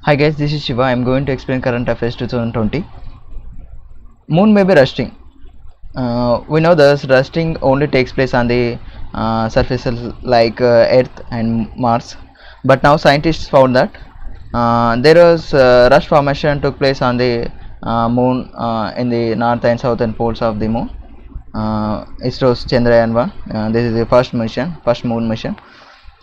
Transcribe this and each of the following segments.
Hi guys, this is Shiva. I am going to explain current affairs 2020. Moon may be rusting. We know this rusting only takes place on the surfaces like Earth and Mars, but now scientists found that there was rust formation took place on the moon in the north and southern poles of the moon. ISRO's Chandrayaan-1. This is the first moon mission.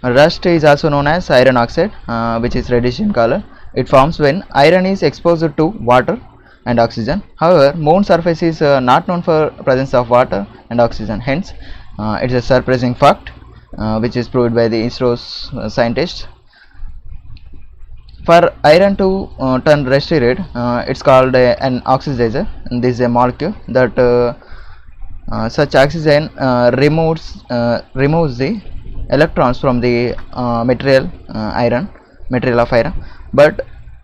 Rust is also known as iron oxide, which is reddish in color. It forms when iron is exposed to water and oxygen. However, moon surface is not known for presence of water and oxygen. Hence, it is a surprising fact, which is proved by the ISRO's scientists. For iron to turn rusty red, it's called an oxidizer. And this is a molecule that such oxygen removes the electrons from the material of iron, but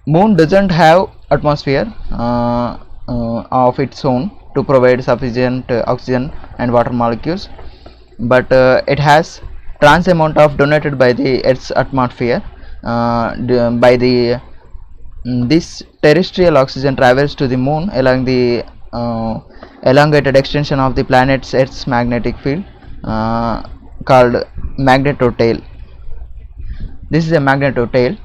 moon doesn't have atmosphere of its own to provide sufficient oxygen and water molecules, but it has trans amount of donated by the Earth's atmosphere. By the this terrestrial oxygen travels to the moon along the elongated extension of the planet's Earth's magnetic field, called magnetotail. This is a magnetotail.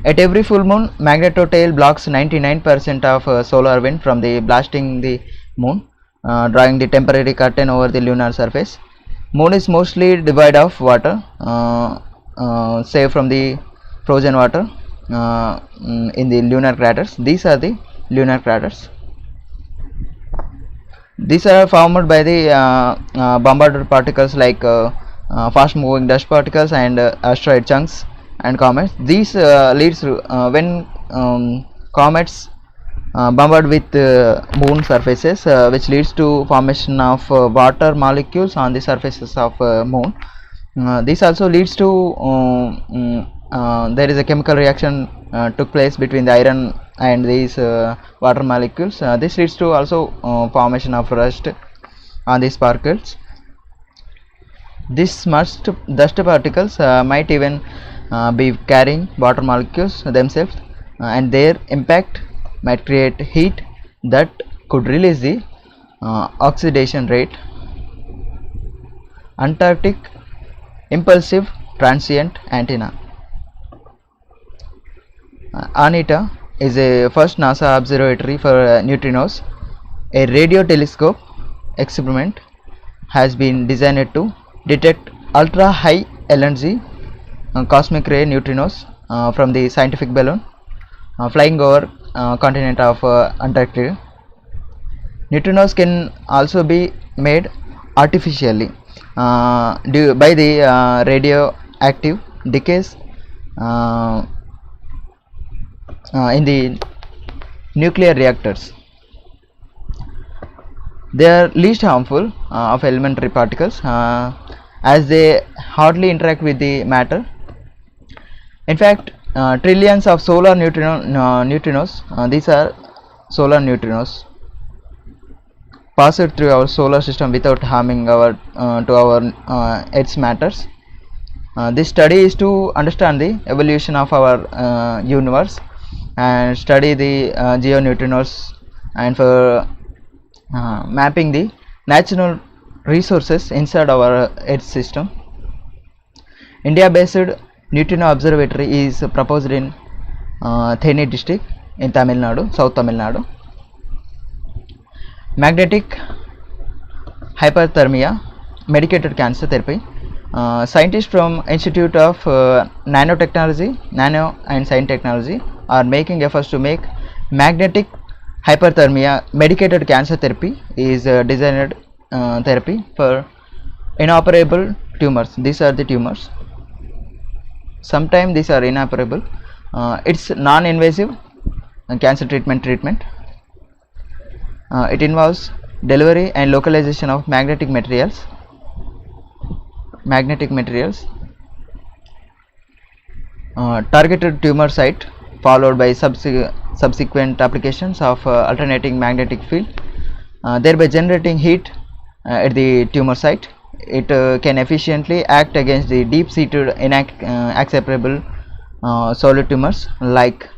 At every full moon, magnetotail blocks 99% of solar wind from the blasting the moon, drawing the temporary curtain over the lunar surface. Moon is mostly devoid of water, save from the frozen water in the lunar craters. These are the lunar craters. These are formed by the bombarded particles like fast moving dust particles and asteroid chunks and comets. These leads to when comets bombard with moon surfaces, which leads to formation of water molecules on the surfaces of moon. This also leads to there is a chemical reaction took place between the iron and these water molecules. This leads to also formation of rust on these particles. These smudged dust particles might even be carrying water molecules themselves, and their impact might create heat that could release the oxidation rate. Antarctic impulsive transient antenna. ANITA is a first NASA observatory for neutrinos. A radio telescope experiment has been designed to detect ultra high energy cosmic ray neutrinos from the scientific balloon flying over continent of Antarctica. Neutrinos can also be made artificially by the radioactive decays in the nuclear reactors. They are least harmful of elementary particles as they hardly interact with the matter. In fact, trillions of solar neutrinos, these are solar neutrinos, pass through our solar system without harming our to our Earth's matters. This study is to understand the evolution of our universe and study the geoneutrinos, and for mapping the natural resources inside our Earth system. India-based Neutrino Observatory is proposed in Theni district in Tamil Nadu, South Tamil Nadu. Magnetic hyperthermia, medicated cancer therapy. Scientists from Institute of Nanotechnology, Nano and Science Technology are making efforts to make magnetic hyperthermia medicated cancer therapy is designed therapy for inoperable tumors. These are the tumors. Sometimes these are inoperable. It's non-invasive cancer treatment. It involves delivery and localization of magnetic materials. Targeted tumor site followed by subsequent applications of alternating magnetic field, thereby generating heat at the tumor site. it can efficiently act against the deep-seated inacceptable solid tumors like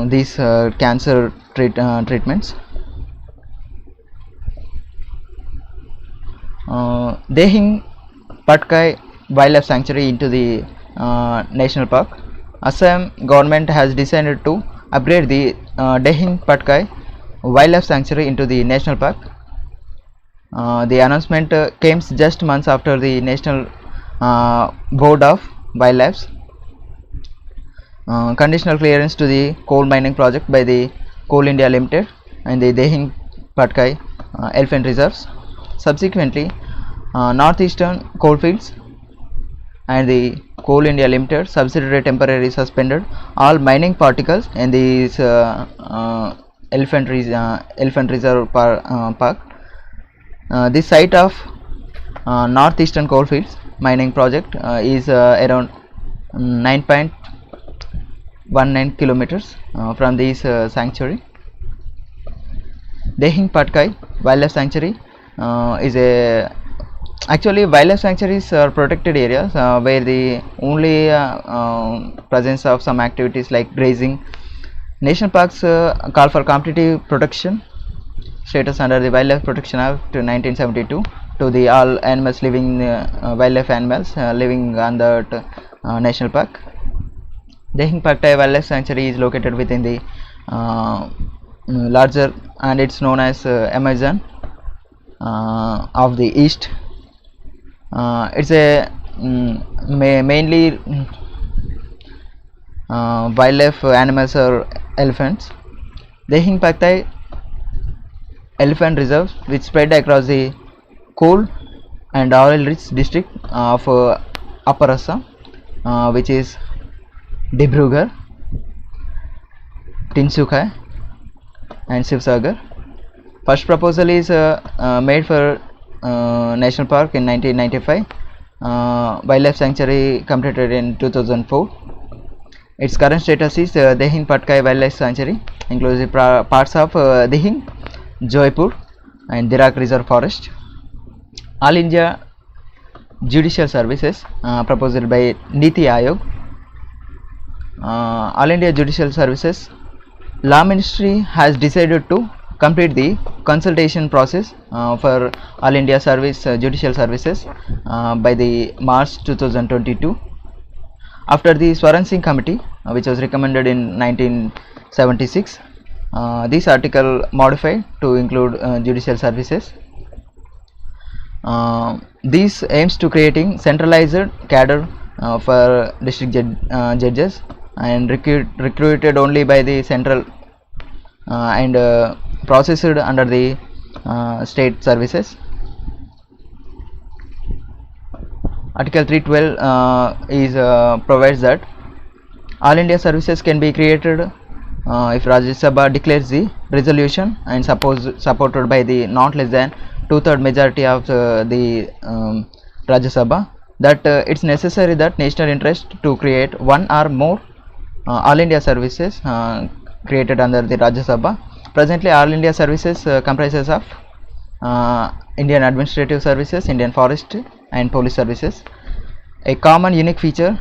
these cancer treatments. Dehing Patkai Wildlife Sanctuary into the national park. Assam government has decided to upgrade the Dehing Patkai Wildlife Sanctuary into the national park. The announcement came just months after the National Board of Wildlife conditional clearance to the coal mining project by the Coal India Limited and the Dehing Patkai elephant reserves. Subsequently, Northeastern Coalfields and the Coal India Limited subsidiary temporarily suspended all mining particles in these elephant reserve park. This site of Northeastern Coalfields mining project is around 9.19 kilometers from this sanctuary. Dehing Patkai Wildlife Sanctuary is a actually wildlife sanctuaries are protected areas where the only presence of some activities like grazing. National parks call for competitive protection status under the Wildlife Protection Act 1972 to the all animals living wildlife animals living on the national park. Dehing Patkai Wildlife Sanctuary is located within the larger, and it's known as Amazon of the East. It's a mainly wildlife animals or elephants. Dehing Patkai Elephant Reserve, which spread across the coal and oil-rich district of Upper Assam, which is Dibrugarh, Tinsukia and Sivsagar. First proposal is made for national park in 1995. Wildlife sanctuary completed in 2004. Its current status is Dehing Patkai Wildlife Sanctuary, includes the parts of Dehing, Joypur and Dirak Reserve Forest. All India Judicial Services proposed by Niti Aayog. All India Judicial Services Law Ministry has decided to complete the consultation process for All India Judicial Services by the March 2022. After the Swaran Singh Committee, which was recommended in 1976, this article modified to include judicial services. This aims to creating centralized cadre for district judges and recruited only by the central and processed under the state services. Article 312 provides that all India services can be created if Rajya Sabha declares the resolution and supported by the not less than 2/3 majority of the Rajya Sabha, that it's necessary that national interest to create one or more all India services created under the Rajya Sabha. Presently, all India services comprises of Indian Administrative Services, Indian Forest and Police Services. A common unique feature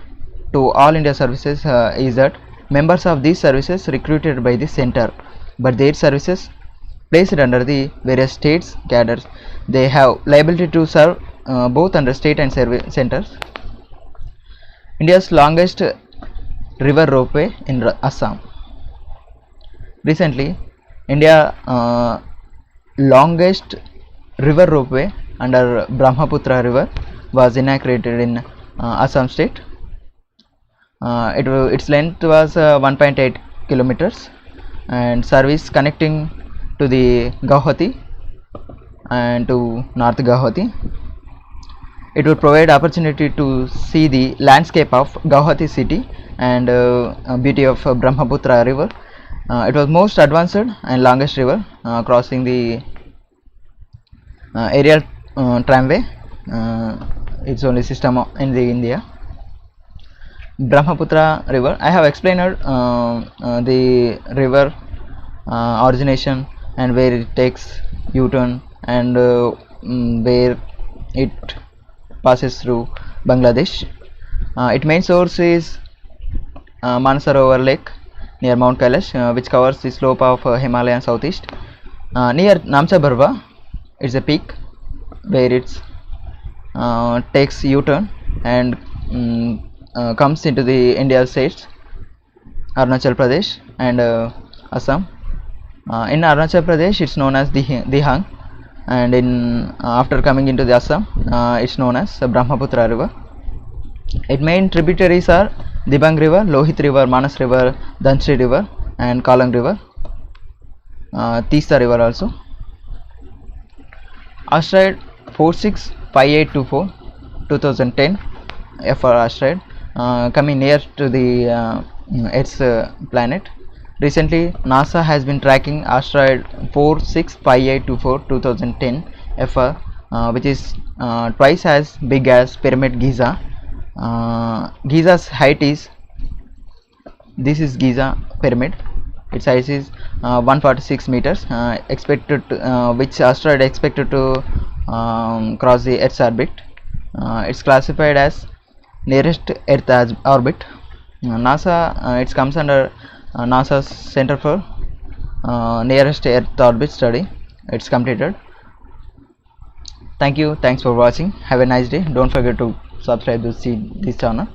to all India services is that members of these services recruited by the center, but their services placed under the various states cadres. They have liability to serve both under state and centers. India's longest river ropeway in Assam. Recently, India longest river ropeway under Brahmaputra river was inaugurated in Assam state. Its length was 1.8 kilometers and service connecting to the Guwahati and to North Guwahati. It will provide opportunity to see the landscape of Guwahati city and beauty of Brahmaputra river. It was most advanced and longest river crossing the aerial tramway. Its only system in the India. Brahmaputra river, I have explained the river origination and where it takes U-turn and where it passes through Bangladesh. Its main source is Mansarovar Lake near Mount Kailash, which covers the slope of Himalayan southeast. Near Namcha Bharwa, it's a peak where it takes U-turn and comes into the India states, Arunachal Pradesh and Assam. In Arunachal Pradesh, it's known as Dihang, and in after coming into the Assam, it's known as Brahmaputra River. Its main tributaries are Dibang River, Lohit River, Manas River, Dhanshri River, and Kalang River, Teesta River also. Asteroid 465824 2010 FR asteroid coming near to the Earth's planet. Recently, NASA has been tracking asteroid 465824 2010 FR, which is twice as big as Pyramid Giza. Giza's height is, this is Giza pyramid. Its size is 146 meters. Which asteroid expected to cross the Earth's orbit. It's classified as nearest Earth orbit. NASA, it comes under NASA's Center for Nearest Earth Orbit study. It's completed. Thank you. Thanks for watching. Have a nice day. Don't forget to subscribe to see this channel.